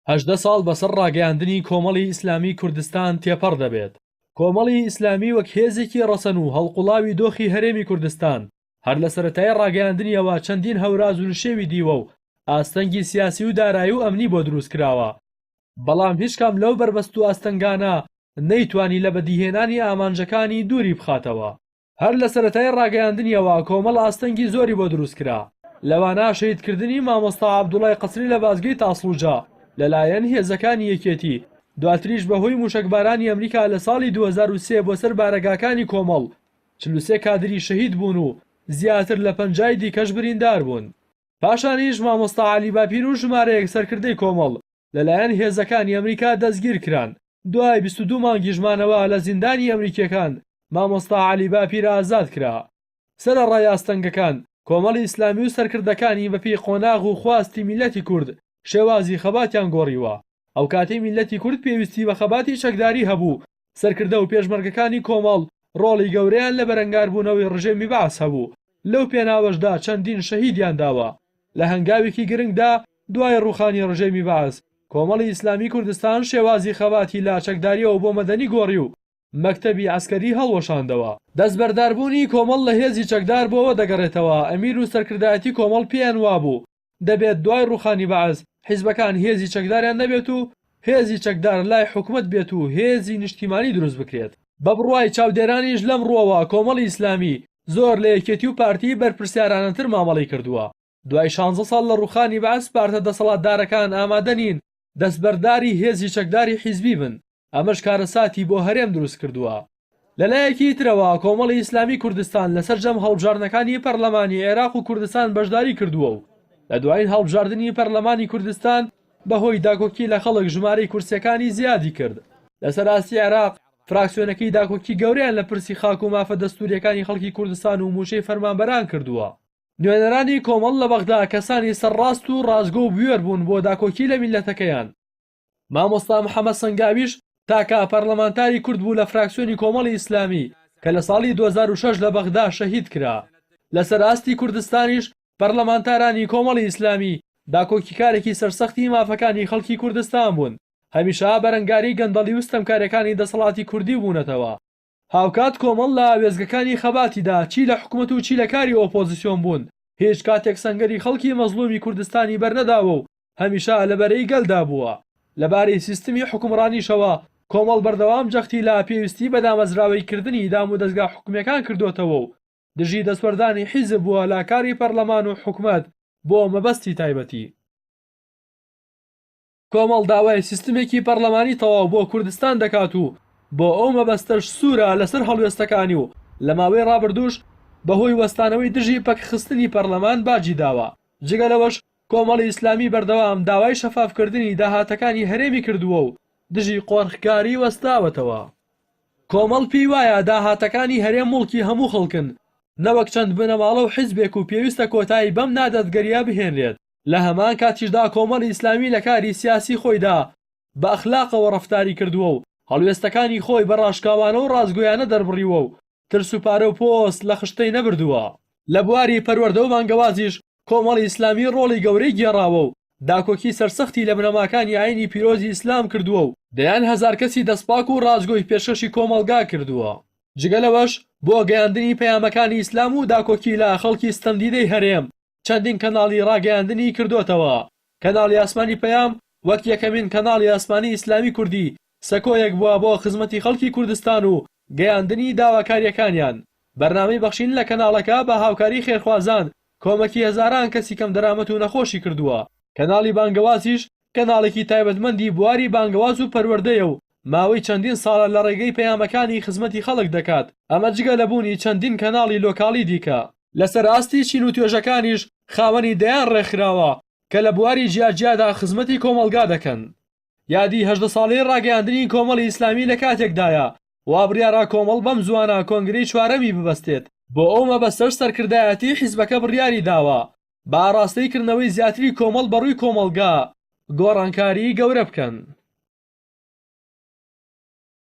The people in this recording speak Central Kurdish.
18 ساڵ بەسەر ڕاگەیاندنی کۆمەڵی ئیسلامی کوردستان تێپەڕ دەبێت. کۆمەڵی ئیسلامی وەک هێزێکی ڕەسەن و هەڵقوڵاوی دۆخی هەرێمی کوردستان هەر لە سەرەتای ڕاگەیاندنیەوە چەندین هەوراز و نشێوی دیوە و ئاستەنگی سیاسی و دارایی و ئەمنی بۆ دروست کراوە. بەڵام هیچ کام لەو بربەست و ئاستەنگانە نەیتوانی لە بەدیهێنانی ئامانجەکانی دووری بخاتەوە. هەر لە سەرەتای ڕاگەیاندنیەوە کۆمەڵ ئاستەنگی زۆری بۆ دروست کرا، لەوانە شەهیدکردنی مامۆستا عەبدوڵای قەسری لە بازگەی تاسڵوجا لەلایەن هێزەکانی یەکێتی، دواتریش بەهۆی موشکبارانی ئەمریکا لە ساڵی 2003 بۆ سەر بارەگاکانی کۆمەڵ 43 کادری شەهید بوون و زیاتر لە 50 دیکەش بریندار بوون. پاشانیش مامۆستا عەلی باپیر و ژمارەیەک سەرکردەی کۆمەڵ لەلایەن هێزەکانی ئەمریکا دەستگیر کران. دوای 22 مانگی ژمانەوە لە زیندانی ئەمریکیەکان مامۆستا عەلی باپیر ئازاد کرا. سەرەڕای ئاستەنگەکان کۆمەڵی ئیسلامی و سەرکردەکانی بەپێی قۆناغ و خواستی میلەتی کورد شێوازی خەباتیان گۆڕیوە. ئەو کاتەی میلەتی کورد پێویستی بە خەباتی چەکداری هەبوو، سەرکردە و پێشمەرگەکانی کۆمەڵ ڕۆڵی گەورەیان لە بەرەنگاربوونەوەی ڕژێمی بەعس هەبوو. لەو پێناوەشدا چەندین شەهیدیان داوە. لە هەنگاوێکی گرنگدا دوای ڕووخانی ڕژێمی بەعس کۆمەڵی ئیسلامی کوردستان شێوازی خەباتی لا چەکداریەوە بۆ مەدەنی گۆڕی و مەکتەبی عەسکەری هەڵوەشاندەوە. دەستبەرداربوونی کۆمەڵ لە هێزی چەکدار بۆەوە دەگەڕێتەوە ئەمیر و سەرکردایەتی کۆمەڵ پێیان وابوو دەبێت دوای ڕووخانی بەعس حیزبەکان هێزی چەکداریان نەبێت و هێزی چەکدار لای حکومت بێت و هێزی نیشتیمانی دروست بکرێت. بە بڕوای چاودێرانیش لەم ڕووەوە کۆمەڵی ئیسلامی زۆر لە یەکێتی و پارتی بەرپرسیارانەتر مامەڵەی کردووە. دوای 16 ساڵ لە ڕووخانی بەعس پارتە دەسەڵاتدارەکان ئامادە نین دەستبەرداری هێزی چەکداری حیزبی بن. ئەمەش کارەساتی بۆ هەرێم دروست کردووە. لەلایەکی ترەوە کۆمەڵی ئیسلامی کوردستان لەسەر جەم هەڵبژاردنەکانی پەرلەمانی عێراق و کوردستان بەشداری کردووە و لە دوای هەڵبژاردننی پەرلەمانی کوردستان بەهۆی داکۆکی لە خەڵک ژمارەی کورسیەکانی زیادی کرد. لەسەر ئاستی عێراق فراکسیۆنەکەی داکۆکی گەورەیان لە پرسی خاک و مافە دەستوریەکانی خەڵکی کوردستان و موشەی فەرمانبەران کردووە. نوێنەرانی کۆمەڵ لە بەغدا کەسانی سەرڕاست و ڕازگۆ و بوێر بوون بۆ داکۆکی لە میلەتەکەیان. مامۆستا محەممەد سەنگاویش تاکە پەرلەمانتاری کورد بوو لە فراکسیۆنی کۆمەڵی ئیسلامی کە لە ساڵی 2006 لە بەغدا شەهید کرا. لەسەر ئاستی کوردستانیش پەرلەمانتارانی کۆمەڵی ئیسلامی داکۆکیکارێکی سەرسەختی مافەکانی خەڵکی کوردستان بوون. هەمیشە بەرەنگاری گەندەڵی و ستەمکارەکانی دەسەڵاتی کوردی بوونەتەوە. هاوکات کۆمەڵ لە وێزگەکانی خەباتیدا چی لە حکومەت و چی لە کاری ئۆپۆزیسیۆن بوون. هیچ کاتێک سەنگەری خەڵکی مەزلومی کوردستانی بەرنەداوە و هەمیشە لەبەرەی گەلدا بووە. لەبارەی سیستمی حکومڕانیشەوە کۆمەڵ بەردەوام جەختی لە پێویستی بە دامەزراوەیکردنی دام و دەستگا حکومیەکان کردوتەوە و دژی دەسوەردانی حیزب بووە لە کاری پەرلەمان و حکومەت بۆ مەبەستی تایبەتی. کۆمەڵ داوای سیستمێکی پەرلەمانی تەواو بۆ کوردستان دەکات و بۆ ئەو مەبەستەش سوورە لەسەر هەڵوێستەکانی و لە ماوەی ڕابردووش بەهۆی وەستانەوەی دژی پەکخستنی پەرلەمان باجی داوە. جگە لەوەش کۆمەڵی ئیسلامی بەردەوام داوای شەفافکردنی داهاتەکانی هەرێمی کردووە و دژی قۆرخکاری وەستاوەتەوە. کۆمەڵ پێی وایە داهاتەکانی هەرێم موڵکی هەموو خەڵکن، نەوەک چەند بنەماڵە و حیزبێک و پێویستە کۆتایی بەم نادەتگەریە بهێنرێت. لە هەمان کاتیشدا کۆمەڵی ئیسلامی لە کاری سیاسی خۆیدا بە ئەخلاقەوە ڕەفتاری کردووە و هەڵوێستەکانی خۆی بە ڕاشکاوانە و ڕازگۆیانە دەربڕیوە و ترس و پارە و پۆست لە خشتەی نەبردووە. لە بواری پەروەردە و مانگەوازیش کۆمەڵی ئیسلامی ڕۆڵی گەورەی گێڕاوە و داکۆکی سەرسەختی لە بنەماکانی ئاینی پیرۆزی ئیسلام کردووە و دەیان هەزار کەسی دەستپاک و ڕازگۆی پێشەشی کۆمەڵگا کردووە. جگە لەوەش بۆ گەیاندنی پەیامەکانی ئیسلام و داکۆکی لە خەڵکی ستەمدیدەی هەرێم چەندین کەناڵی ڕاگەیاندنی کردوتەوە. کەناڵی ئاسمانی پەیام وەک یەکەمین کەناڵی ئاسمانی ئیسلامی کوردی سەکۆیەک بووە بۆ خزمەتی خەڵکی کوردستان و گەیاندنی داواکاریەکانیان. بەرنامەی بەخشین لە کەناڵەکە بە هاوکاری خێرخوازان کۆمەکی هەزاران کەسی کەم دەرامەت و نەخۆشی کردووە. کەناڵی بانگەوازیش کەناڵێکی تایبەتمەندی بواری بانگەواز و پەروەردەیە و ماوەی چەندین ساڵە لە ڕێگەی پەیامەکانی خزمەتی خەڵک دەکات. ئەمە جگە لەبوونی چەندین کەناڵی لۆکاڵی دیکە. لەسەر ئاستی چین و توێژەکانیش خاوەنی دەیان ڕێکخراوە کە لە بواری جیاجیادا خزمەتی کۆمەلگا دەکەن. یادی 18 ساڵەی ڕاگەیاندنی کۆمەڵی ئیسلامی لە کاتێکدایە وابڕیارە کۆمەڵ بەم زوانە کۆنگرەی چوارەمی ببەستێت. بۆ ئەو مەبەستەش سەرکردایەتی حیزبەکە بڕیاری داوە بە ئاراستەیکردنەوەی زیاتری کۆمەڵ بەڕووی کۆمەلگا گۆڕانکاری گەورە بکەن.